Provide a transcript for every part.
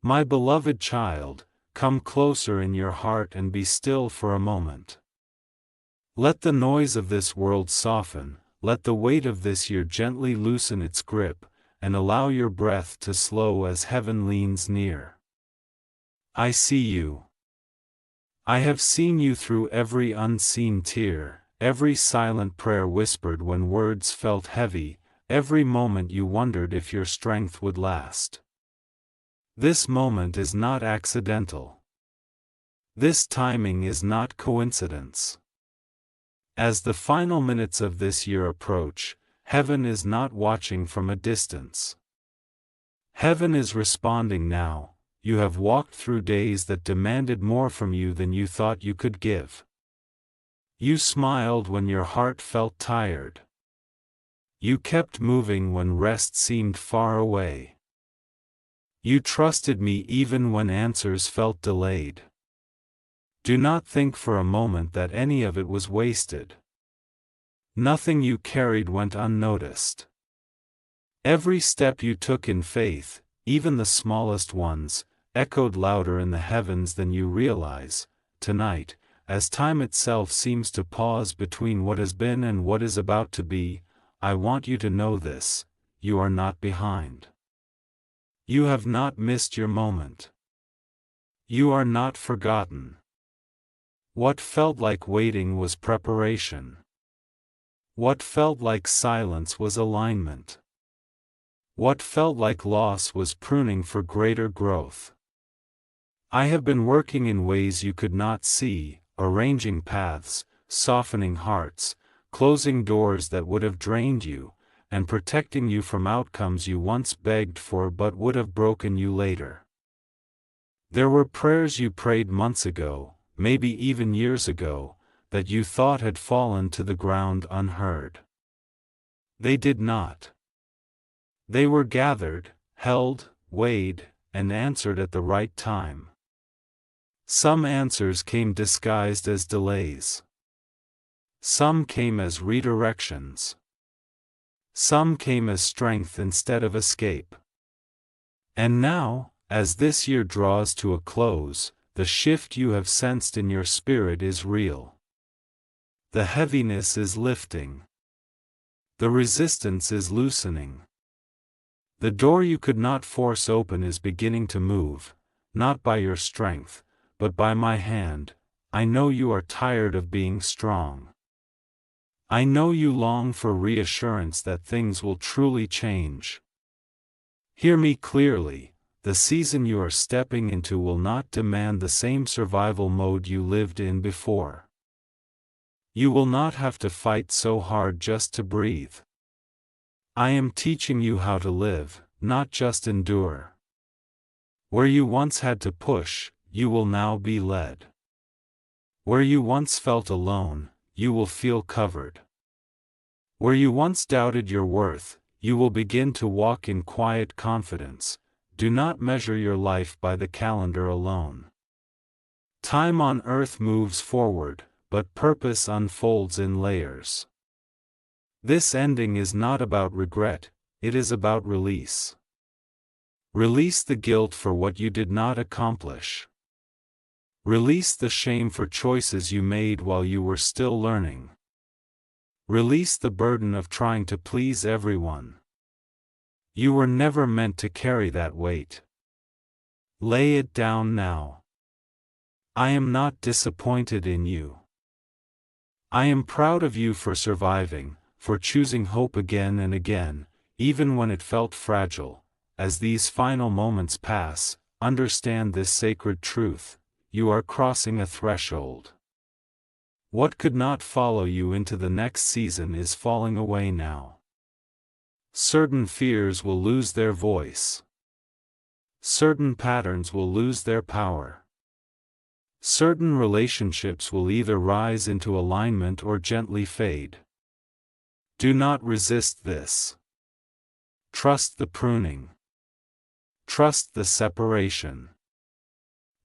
My beloved child, come closer in your heart and be still for a moment. Let the noise of this world soften, let the weight of this year gently loosen its grip, and allow your breath to slow as heaven leans near. I see you. I have seen you through every unseen tear, every silent prayer whispered when words felt heavy, every moment you wondered if your strength would last. This moment is not accidental. This timing is not coincidence. As the final minutes of this year approach, heaven is not watching from a distance. Heaven is responding now. You have walked through days that demanded more from you than you thought you could give. You smiled when your heart felt tired. You kept moving when rest seemed far away. You trusted me even when answers felt delayed. Do not think for a moment that any of it was wasted. Nothing you carried went unnoticed. Every step you took in faith, even the smallest ones, echoed louder in the heavens than you realize. Tonight, as time itself seems to pause between what has been and what is about to be, I want you to know this: you are not behind. You have not missed your moment. You are not forgotten. What felt like waiting was preparation. What felt like silence was alignment. What felt like loss was pruning for greater growth. I have been working in ways you could not see, arranging paths, softening hearts, closing doors that would have drained you, and protecting you from outcomes you once begged for but would have broken you later. There were prayers you prayed months ago, maybe even years ago, that you thought had fallen to the ground unheard. They did not. They were gathered, held, weighed, and answered at the right time. Some answers came disguised as delays. Some came as redirections. Some came as strength instead of escape. And now, as this year draws to a close, the shift you have sensed in your spirit is real. The heaviness is lifting. The resistance is loosening. The door you could not force open is beginning to move, not by your strength, but by my hand. I know you are tired of being strong. I know you long for reassurance that things will truly change. Hear me clearly. The season you are stepping into will not demand the same survival mode you lived in before. You will not have to fight so hard just to breathe. I am teaching you how to live, not just endure. Where you once had to push, you will now be led. Where you once felt alone, you will feel covered. Where you once doubted your worth, you will begin to walk in quiet confidence. Do not measure your life by the calendar alone. Time on earth moves forward, but purpose unfolds in layers. This ending is not about regret, it is about release. Release the guilt for what you did not accomplish. Release the shame for choices you made while you were still learning. Release the burden of trying to please everyone. You were never meant to carry that weight. Lay it down now. I am not disappointed in you. I am proud of you for surviving, for choosing hope again and again, even when it felt fragile. As these final moments pass, understand this sacred truth: you are crossing a threshold. What could not follow you into the next season is falling away now. Certain fears will lose their voice. Certain patterns will lose their power. Certain relationships will either rise into alignment or gently fade. Do not resist this. Trust the pruning. Trust the separation.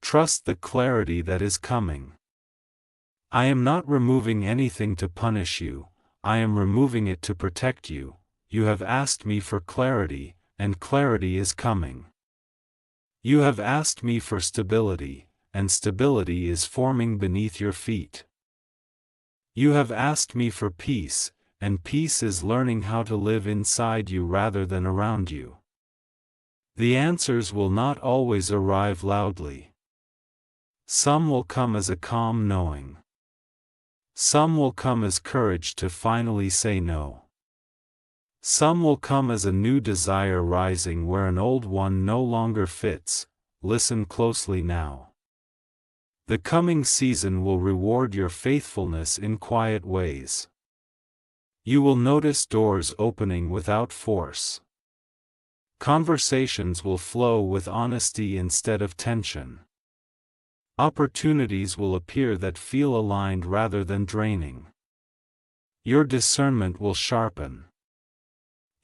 Trust the clarity that is coming. I am not removing anything to punish you, I am removing it to protect you. You have asked me for clarity, and clarity is coming. You have asked me for stability, and stability is forming beneath your feet. You have asked me for peace, and peace is learning how to live inside you rather than around you. The answers will not always arrive loudly. Some will come as a calm knowing. Some will come as courage to finally say no. Some will come as a new desire rising where an old one no longer fits. Listen closely now. The coming season will reward your faithfulness in quiet ways. You will notice doors opening without force. Conversations will flow with honesty instead of tension. Opportunities will appear that feel aligned rather than draining. Your discernment will sharpen.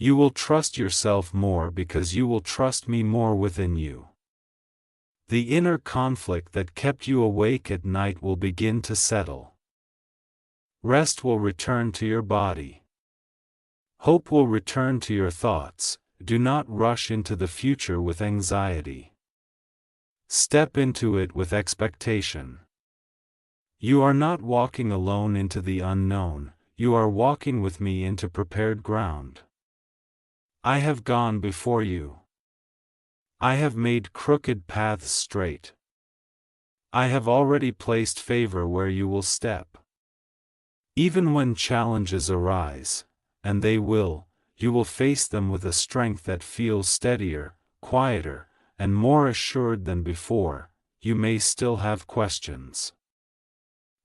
You will trust yourself more because you will trust me more within you. The inner conflict that kept you awake at night will begin to settle. Rest will return to your body. Hope will return to your thoughts. Do not rush into the future with anxiety. Step into it with expectation. You are not walking alone into the unknown, you are walking with me into prepared ground. I have gone before you. I have made crooked paths straight. I have already placed favor where you will step. Even when challenges arise, and they will, you will face them with a strength that feels steadier, quieter, and more assured than before. You may still have questions.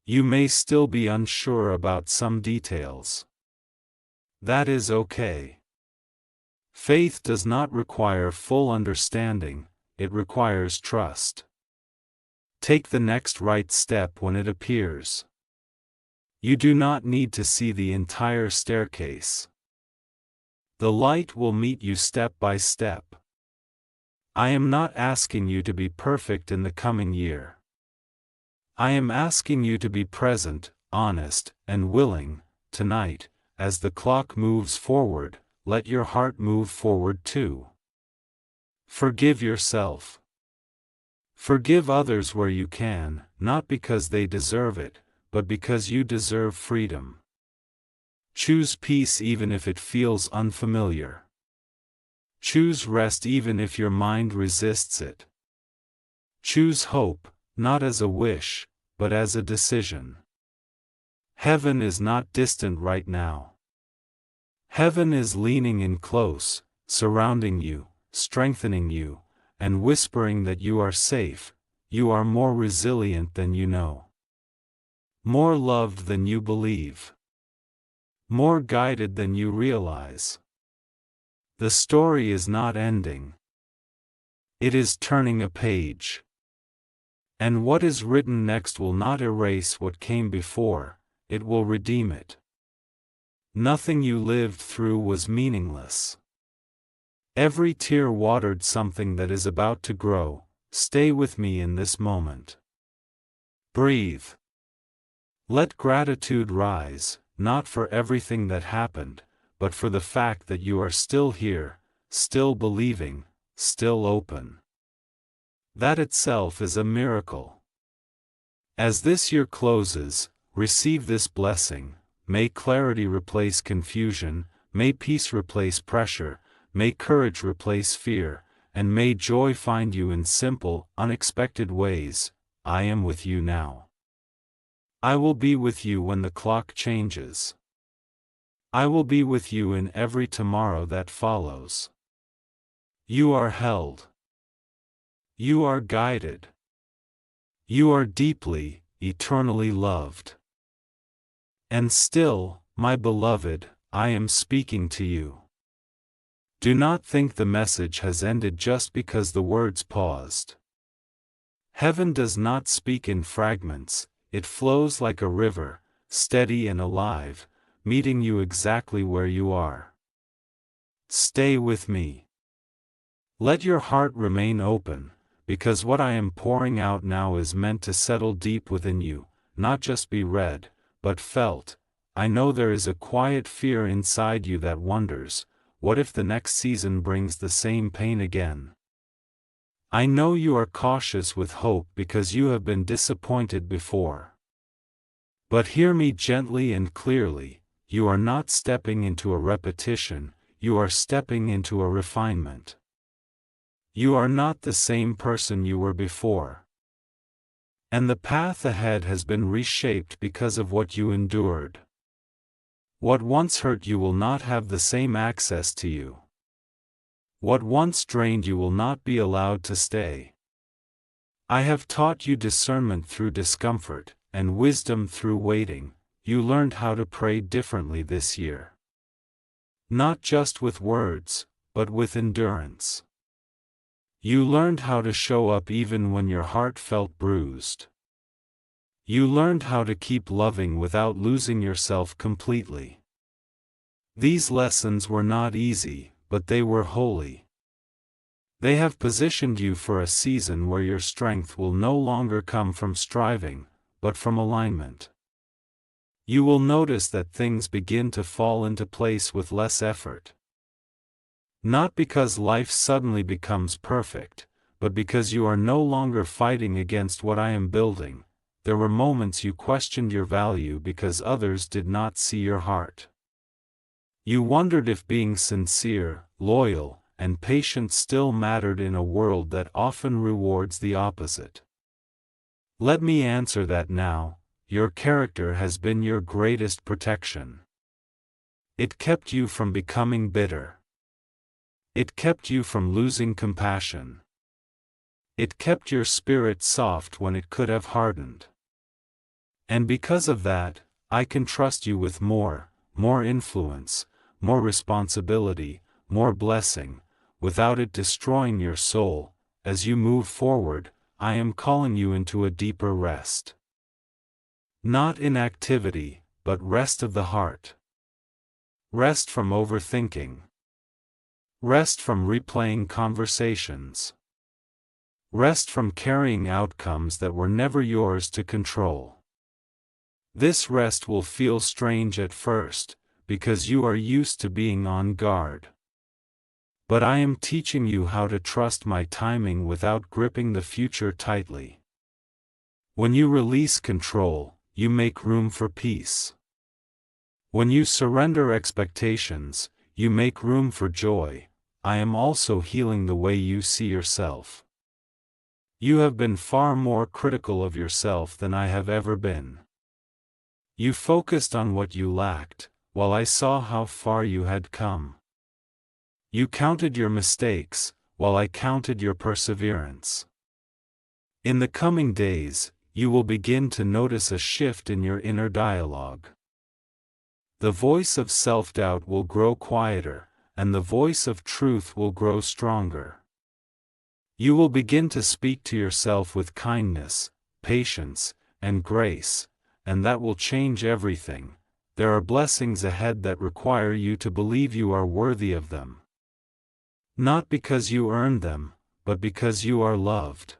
You may still be unsure about some details. That is okay. Faith does not require full understanding, it requires trust. Take the next right step when it appears. You do not need to see the entire staircase. The light will meet you step by step. I am not asking you to be perfect in the coming year. I am asking you to be present, honest, and willing. Tonight, as the clock moves forward, let your heart move forward too. Forgive yourself. Forgive others where you can, not because they deserve it, but because you deserve freedom. Choose peace even if it feels unfamiliar. Choose rest even if your mind resists it. Choose hope, not as a wish, but as a decision. Heaven is not distant right now. Heaven is leaning in close, surrounding you, strengthening you, and whispering that you are safe, you are more resilient than you know. More loved than you believe. More guided than you realize. The story is not ending. It is turning a page. And what is written next will not erase what came before, it will redeem it. Nothing you lived through was meaningless. Every tear watered something that is about to grow. Stay with me in this moment. Breathe. Let gratitude rise, not for everything that happened, but for the fact that you are still here, still believing, still open. That itself is a miracle. As this year closes, receive this blessing. May clarity replace confusion, may peace replace pressure, may courage replace fear, and may joy find you in simple, unexpected ways. I am with you now. I will be with you when the clock changes. I will be with you in every tomorrow that follows. You are held. You are guided. You are deeply, eternally loved. And still, my beloved, I am speaking to you. Do not think the message has ended just because the words paused. Heaven does not speak in fragments, it flows like a river, steady and alive, meeting you exactly where you are. Stay with me. Let your heart remain open, because what I am pouring out now is meant to settle deep within you, not just be read, but felt. I know there is a quiet fear inside you that wonders, what if the next season brings the same pain again? I know you are cautious with hope because you have been disappointed before. But hear me gently and clearly, you are not stepping into a repetition, you are stepping into a refinement. You are not the same person you were before. And the path ahead has been reshaped because of what you endured. What once hurt you will not have the same access to you. What once drained you will not be allowed to stay. I have taught you discernment through discomfort, and wisdom through waiting. You learned how to pray differently this year. Not just with words, but with endurance. You learned how to show up even when your heart felt bruised. You learned how to keep loving without losing yourself completely. These lessons were not easy, but they were holy. They have positioned you for a season where your strength will no longer come from striving, but from alignment. You will notice that things begin to fall into place with less effort. Not because life suddenly becomes perfect, but because you are no longer fighting against what I am building. There were moments you questioned your value because others did not see your heart. You wondered if being sincere, loyal, and patient still mattered in a world that often rewards the opposite. Let me answer that now. Your character has been your greatest protection. It kept you from becoming bitter. It kept you from losing compassion. It kept your spirit soft when it could have hardened. And because of that, I can trust you with more influence, more responsibility, more blessing, without it destroying your soul. As you move forward, I am calling you into a deeper rest. Not inactivity, but rest of the heart. Rest from overthinking. Rest from replaying conversations. Rest from carrying outcomes that were never yours to control. This rest will feel strange at first, because you are used to being on guard. But I am teaching you how to trust my timing without gripping the future tightly. When you release control, you make room for peace. When you surrender expectations, you make room for joy. I am also healing the way you see yourself. You have been far more critical of yourself than I have ever been. You focused on what you lacked, while I saw how far you had come. You counted your mistakes, while I counted your perseverance. In the coming days, you will begin to notice a shift in your inner dialogue. The voice of self-doubt will grow quieter, and the voice of truth will grow stronger. You will begin to speak to yourself with kindness, patience, and grace, and that will change everything. There are blessings ahead that require you to believe you are worthy of them. Not because you earned them, but because you are loved.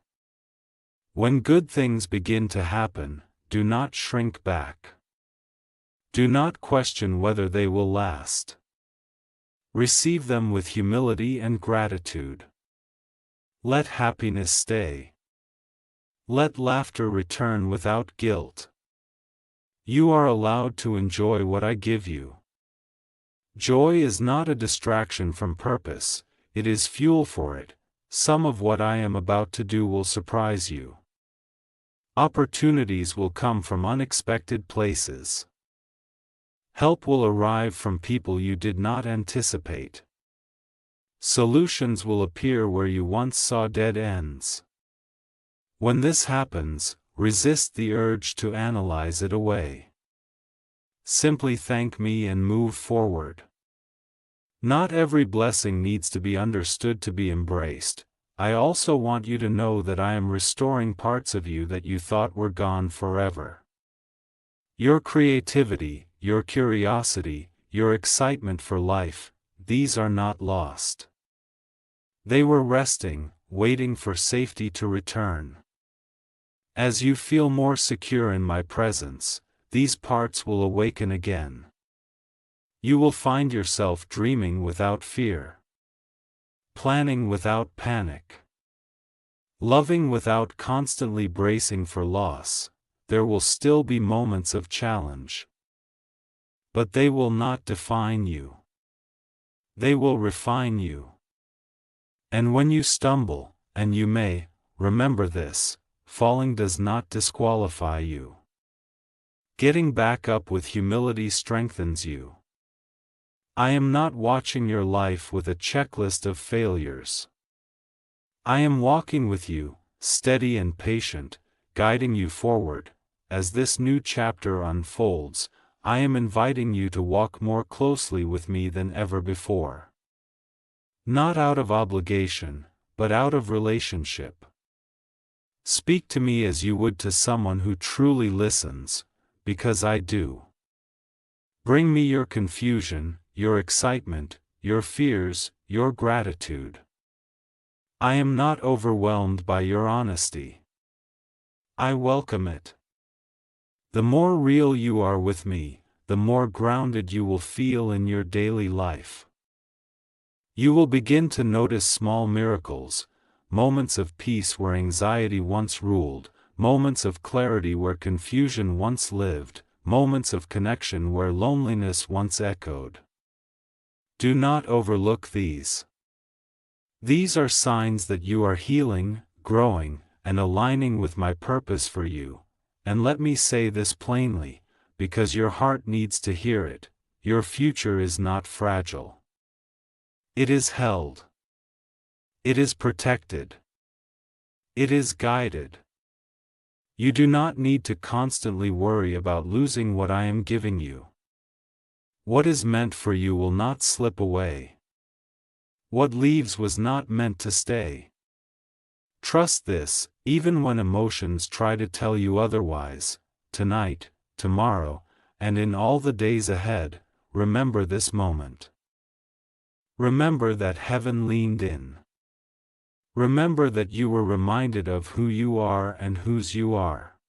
When good things begin to happen, do not shrink back. Do not question whether they will last. Receive them with humility and gratitude. Let happiness stay. Let laughter return without guilt. You are allowed to enjoy what I give you. Joy is not a distraction from purpose, it is fuel for it. Some of what I am about to do will surprise you. Opportunities will come from unexpected places. Help will arrive from people you did not anticipate. Solutions will appear where you once saw dead ends. When this happens, resist the urge to analyze it away. Simply thank me and move forward. Not every blessing needs to be understood to be embraced. I also want you to know that I am restoring parts of you that you thought were gone forever. Your creativity, your curiosity, your excitement for life, these are not lost. They were resting, waiting for safety to return. As you feel more secure in my presence, these parts will awaken again. You will find yourself dreaming without fear. Planning without panic. Loving without constantly bracing for loss, there will still be moments of challenge. But they will not define you. They will refine you. And when you stumble, and you may, remember this, falling does not disqualify you. Getting back up with humility strengthens you. I am not watching your life with a checklist of failures. I am walking with you, steady and patient, guiding you forward. As this new chapter unfolds, I am inviting you to walk more closely with me than ever before. Not out of obligation, but out of relationship. Speak to me as you would to someone who truly listens, because I do. Bring me your confusion, your excitement, your fears, your gratitude. I am not overwhelmed by your honesty. I welcome it. The more real you are with me, the more grounded you will feel in your daily life. You will begin to notice small miracles, moments of peace where anxiety once ruled, moments of clarity where confusion once lived, moments of connection where loneliness once echoed. Do not overlook these. These are signs that you are healing, growing, and aligning with my purpose for you. And let me say this plainly, because your heart needs to hear it: your future is not fragile. It is held. It is protected. It is guided. You do not need to constantly worry about losing what I am giving you. What is meant for you will not slip away. What leaves was not meant to stay. Trust this, even when emotions try to tell you otherwise. Tonight, tomorrow, and in all the days ahead, remember this moment. Remember that heaven leaned in. Remember that you were reminded of who you are and whose you are.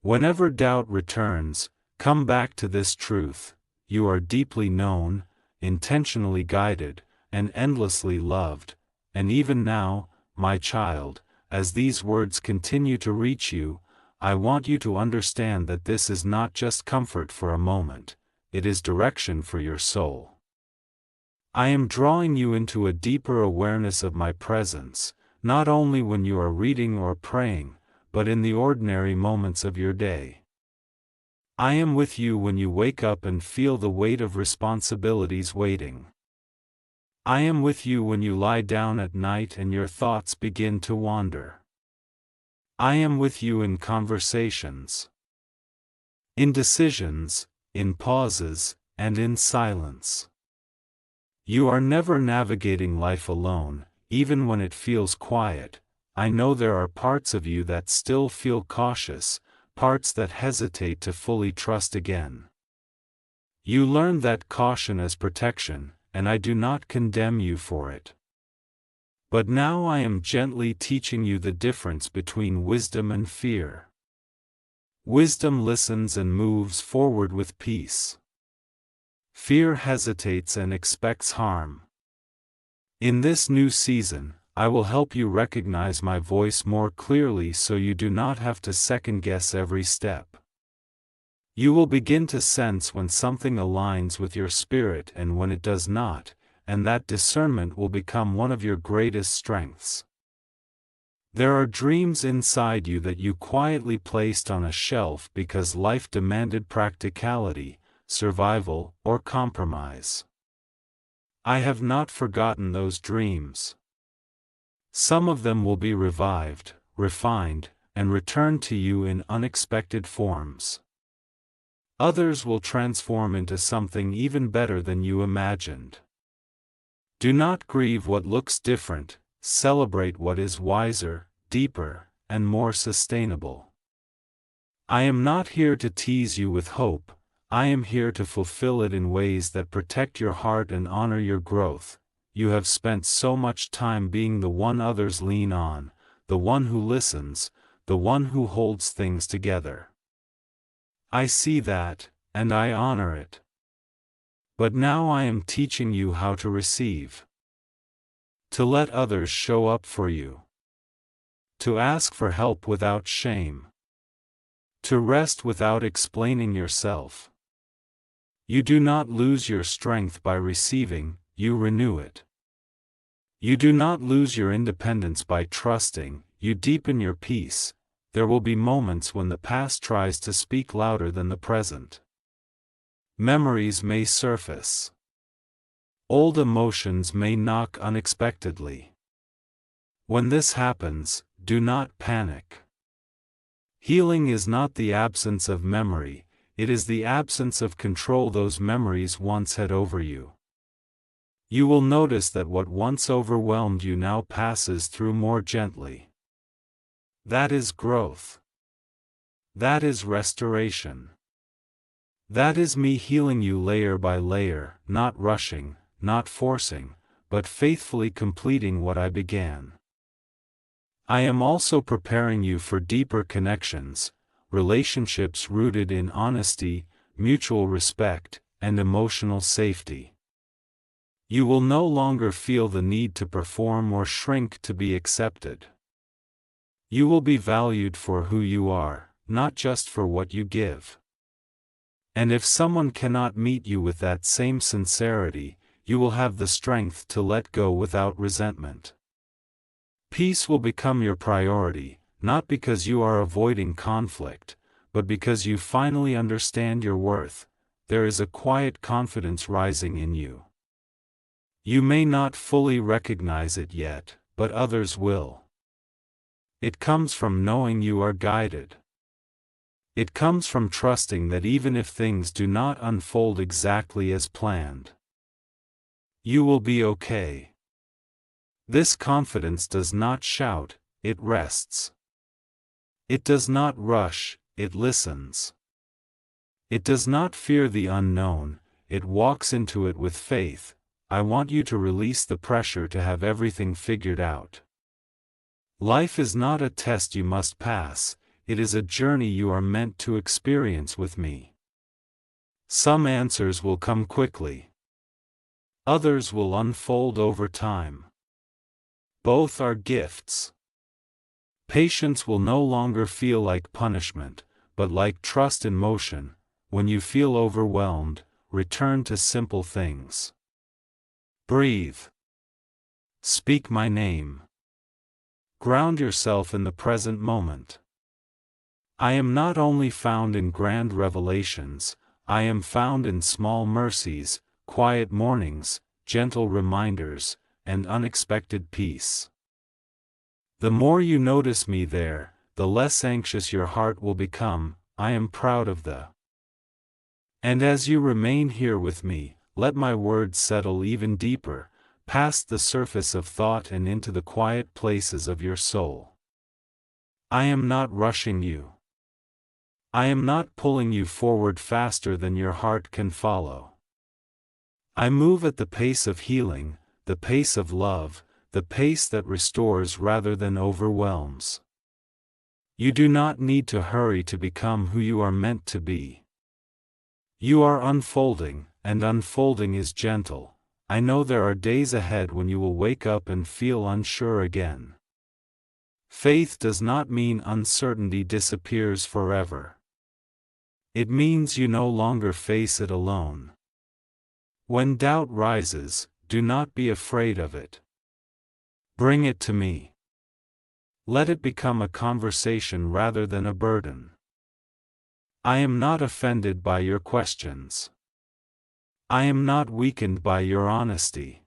Whenever doubt returns, come back to this truth: you are deeply known, intentionally guided, and endlessly loved. And even now, my child, as these words continue to reach you, I want you to understand that this is not just comfort for a moment, it is direction for your soul. I am drawing you into a deeper awareness of my presence, not only when you are reading or praying, but in the ordinary moments of your day. I am with you when you wake up and feel the weight of responsibilities waiting. I am with you when you lie down at night and your thoughts begin to wander. I am with you in conversations, in decisions, in pauses, and in silence. You are never navigating life alone, even when it feels quiet. I know there are parts of you that still feel cautious, parts that hesitate to fully trust again. You learned that caution as protection, and I do not condemn you for it. But now I am gently teaching you the difference between wisdom and fear. Wisdom listens and moves forward with peace. Fear hesitates and expects harm. In this new season, I will help you recognize my voice more clearly so you do not have to second-guess every step. You will begin to sense when something aligns with your spirit and when it does not, and that discernment will become one of your greatest strengths. There are dreams inside you that you quietly placed on a shelf because life demanded practicality, survival, or compromise. I have not forgotten those dreams. Some of them will be revived, refined, and returned to you in unexpected forms. Others will transform into something even better than you imagined. Do not grieve what looks different, celebrate what is wiser, deeper, and more sustainable. I am not here to tease you with hope. I am here to fulfill it in ways that protect your heart and honor your growth. You have spent so much time being the one others lean on, the one who listens, the one who holds things together. I see that, and I honor it. But now I am teaching you how to receive. To let others show up for you. To ask for help without shame. To rest without explaining yourself. You do not lose your strength by receiving, you renew it. You do not lose your independence by trusting, you deepen your peace. There will be moments when the past tries to speak louder than the present. Memories may surface. Old emotions may knock unexpectedly. When this happens, do not panic. Healing is not the absence of memory, it is the absence of control those memories once had over you. You will notice that what once overwhelmed you now passes through more gently. That is growth. That is restoration. That is me healing you layer by layer, not rushing, not forcing, but faithfully completing what I began. I am also preparing you for deeper connections, relationships rooted in honesty, mutual respect, and emotional safety. You will no longer feel the need to perform or shrink to be accepted. You will be valued for who you are, not just for what you give. And if someone cannot meet you with that same sincerity, you will have the strength to let go without resentment. Peace will become your priority, not because you are avoiding conflict, but because you finally understand your worth. There is a quiet confidence rising in you. You may not fully recognize it yet, but others will. It comes from knowing you are guided. It comes from trusting that even if things do not unfold exactly as planned, you will be okay. This confidence does not shout, it rests. It does not rush, it listens. It does not fear the unknown, it walks into it with faith. I want you to release the pressure to have everything figured out. Life is not a test you must pass, it is a journey you are meant to experience with me. Some answers will come quickly. Others will unfold over time. Both are gifts. Patience will no longer feel like punishment, but like trust in motion. When you feel overwhelmed, return to simple things. Breathe. Speak my name. Ground yourself in the present moment. I am not only found in grand revelations, I am found in small mercies, quiet mornings, gentle reminders, and unexpected peace. The more you notice me there, the less anxious your heart will become. I am proud of the. And as you remain here with me, let my words settle even deeper, past the surface of thought and into the quiet places of your soul. I am not rushing you. I am not pulling you forward faster than your heart can follow. I move at the pace of healing, the pace of love, the pace that restores rather than overwhelms. You do not need to hurry to become who you are meant to be. You are unfolding, and unfolding is gentle. I know there are days ahead when you will wake up and feel unsure again. Faith does not mean uncertainty disappears forever. It means you no longer face it alone. When doubt rises, do not be afraid of it. Bring it to me. Let it become a conversation rather than a burden. I am not offended by your questions. I am not weakened by your honesty.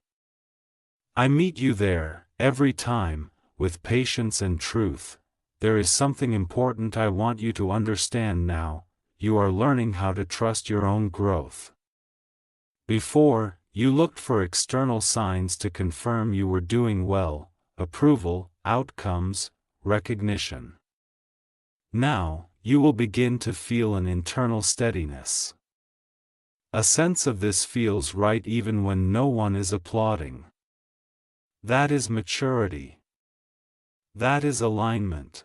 I meet you there, every time, with patience and truth. There is something important I want you to understand now. You are learning how to trust your own growth. Before, you looked for external signs to confirm you were doing well, approval, outcomes, recognition. Now, you will begin to feel an internal steadiness. A sense of this feels right even when no one is applauding. That is maturity. That is alignment.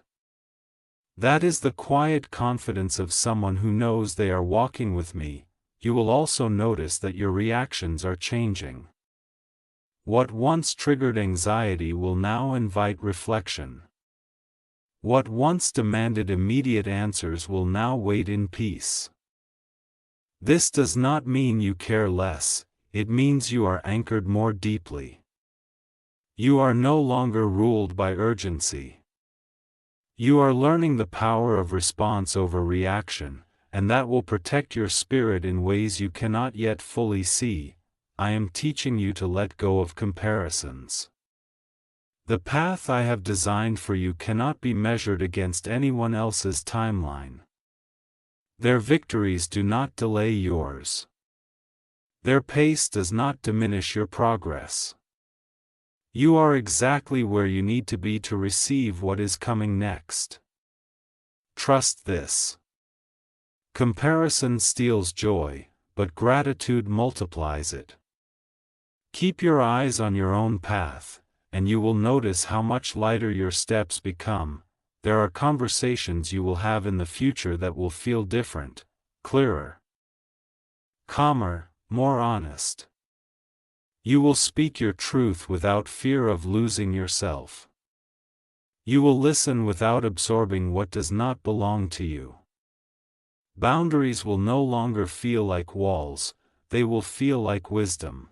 That is the quiet confidence of someone who knows they are walking with me. You will also notice that your reactions are changing. What once triggered anxiety will now invite reflection. What once demanded immediate answers will now wait in peace. This does not mean you care less, it means you are anchored more deeply. You are no longer ruled by urgency. You are learning the power of response over reaction, and that will protect your spirit in ways you cannot yet fully see. I am teaching you to let go of comparisons. The path I have designed for you cannot be measured against anyone else's timeline. Their victories do not delay yours. Their pace does not diminish your progress. You are exactly where you need to be to receive what is coming next. Trust this. Comparison steals joy, but gratitude multiplies it. Keep your eyes on your own path, and you will notice how much lighter your steps become. There are conversations you will have in the future that will feel different, clearer, calmer, more honest. You will speak your truth without fear of losing yourself. You will listen without absorbing what does not belong to you. Boundaries will no longer feel like walls, they will feel like wisdom.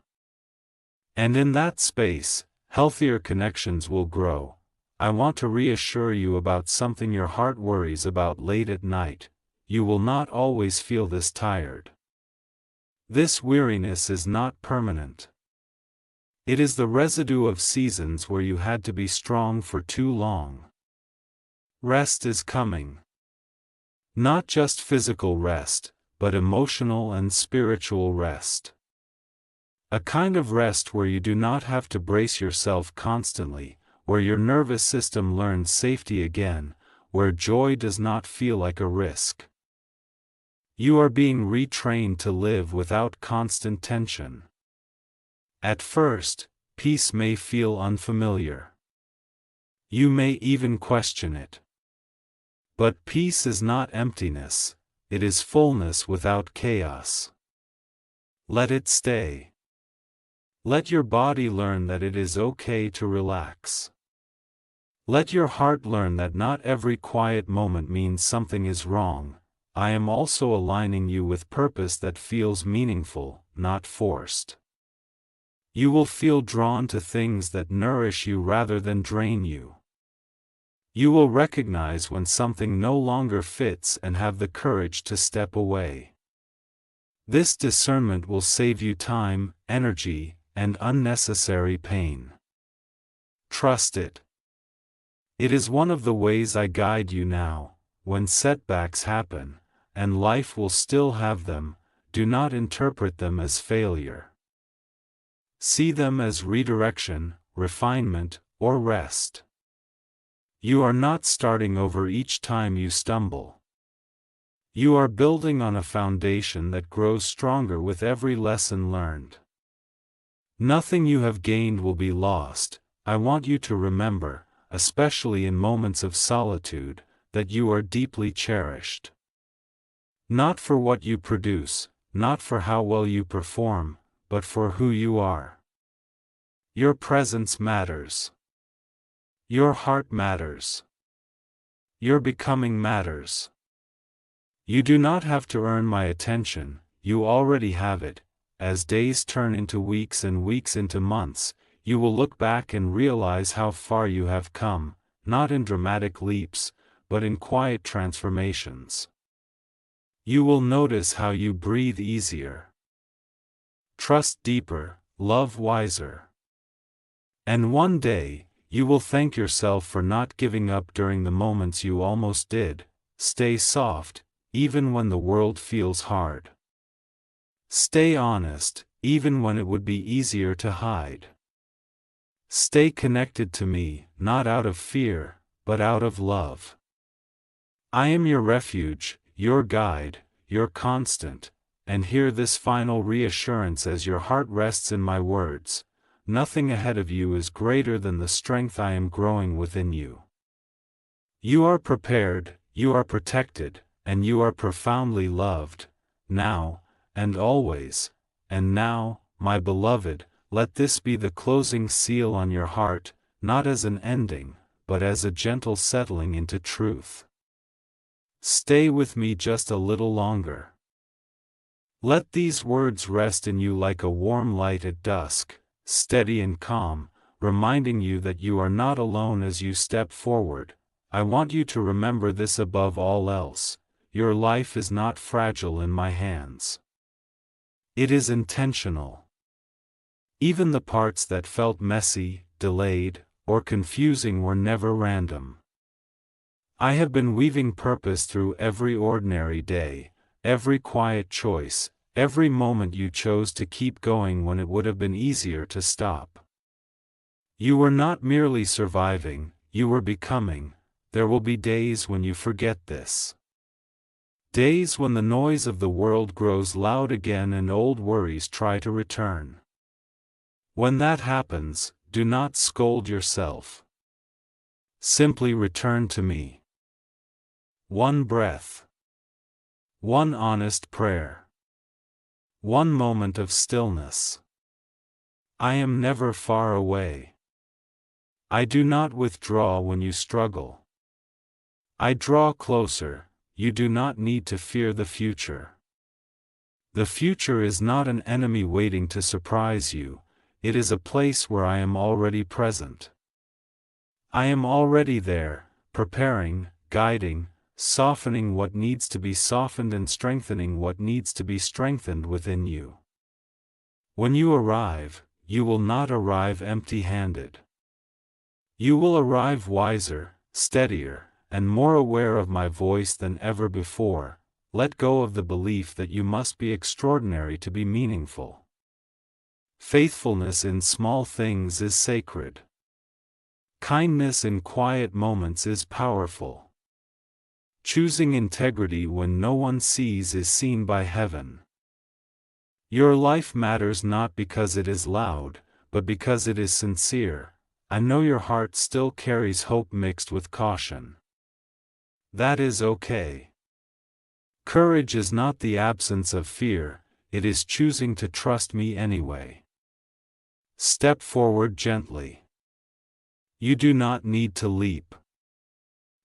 And in that space, healthier connections will grow. I want to reassure you about something your heart worries about late at night. You will not always feel this tired. This weariness is not permanent. It is the residue of seasons where you had to be strong for too long. Rest is coming. Not just physical rest, but emotional and spiritual rest. A kind of rest where you do not have to brace yourself constantly, where your nervous system learns safety again, where joy does not feel like a risk. You are being retrained to live without constant tension. At first, peace may feel unfamiliar. You may even question it. But peace is not emptiness, it is fullness without chaos. Let it stay. Let your body learn that it is okay to relax. Let your heart learn that not every quiet moment means something is wrong. I am also aligning you with purpose that feels meaningful, not forced. You will feel drawn to things that nourish you rather than drain you. You will recognize when something no longer fits and have the courage to step away. This discernment will save you time, energy, and unnecessary pain. Trust it. It is one of the ways I guide you now. When setbacks happen, and life will still have them, do not interpret them as failure. See them as redirection, refinement, or rest. You are not starting over each time you stumble. You are building on a foundation that grows stronger with every lesson learned. Nothing you have gained will be lost. I want you to remember, especially in moments of solitude, that you are deeply cherished. Not for what you produce, not for how well you perform, but for who you are. Your presence matters. Your heart matters. Your becoming matters. You do not have to earn my attention, you already have it. As days turn into weeks and weeks into months, you will look back and realize how far you have come, not in dramatic leaps, but in quiet transformations. You will notice how you breathe easier. Trust deeper, love wiser. And one day, you will thank yourself for not giving up during the moments you almost did. Stay soft, even when the world feels hard. Stay honest, even when it would be easier to hide. Stay connected to me, not out of fear, but out of love. I am your refuge, your guide, your constant, and hear this final reassurance as your heart rests in my words. Nothing ahead of you is greater than the strength I am growing within you. You are prepared, you are protected, and you are profoundly loved, now, and always. And now, my beloved, let this be the closing seal on your heart, not as an ending, but as a gentle settling into truth. Stay with me just a little longer. Let these words rest in you like a warm light at dusk, steady and calm, reminding you that you are not alone as you step forward. I want you to remember this above all else: your life is not fragile in my hands. It is intentional. Even the parts that felt messy, delayed, or confusing were never random. I have been weaving purpose through every ordinary day, every quiet choice, every moment you chose to keep going when it would have been easier to stop. You were not merely surviving, you were becoming. There will be days when you forget this. Days when the noise of the world grows loud again and old worries try to return. When that happens, do not scold yourself. Simply return to me. One breath. One honest prayer. One moment of stillness. I am never far away. I do not withdraw when you struggle. I draw closer. You do not need to fear the future. The future is not an enemy waiting to surprise you, it is a place where I am already present. I am already there, preparing, guiding, softening what needs to be softened and strengthening what needs to be strengthened within you. When you arrive, you will not arrive empty-handed. You will arrive wiser, steadier, and more aware of my voice than ever before. Let go of the belief that you must be extraordinary to be meaningful. Faithfulness in small things is sacred. Kindness in quiet moments is powerful. Choosing integrity when no one sees is seen by heaven. Your life matters not because it is loud, but because it is sincere. I know your heart still carries hope mixed with caution. That is okay. Courage is not the absence of fear, it is choosing to trust me anyway. Step forward gently. You do not need to leap.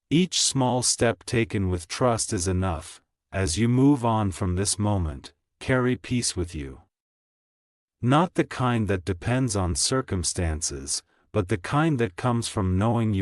Each small step taken with trust is enough. As you move on from this moment, carry peace with you. Not the kind that depends on circumstances, but the kind that comes from knowing you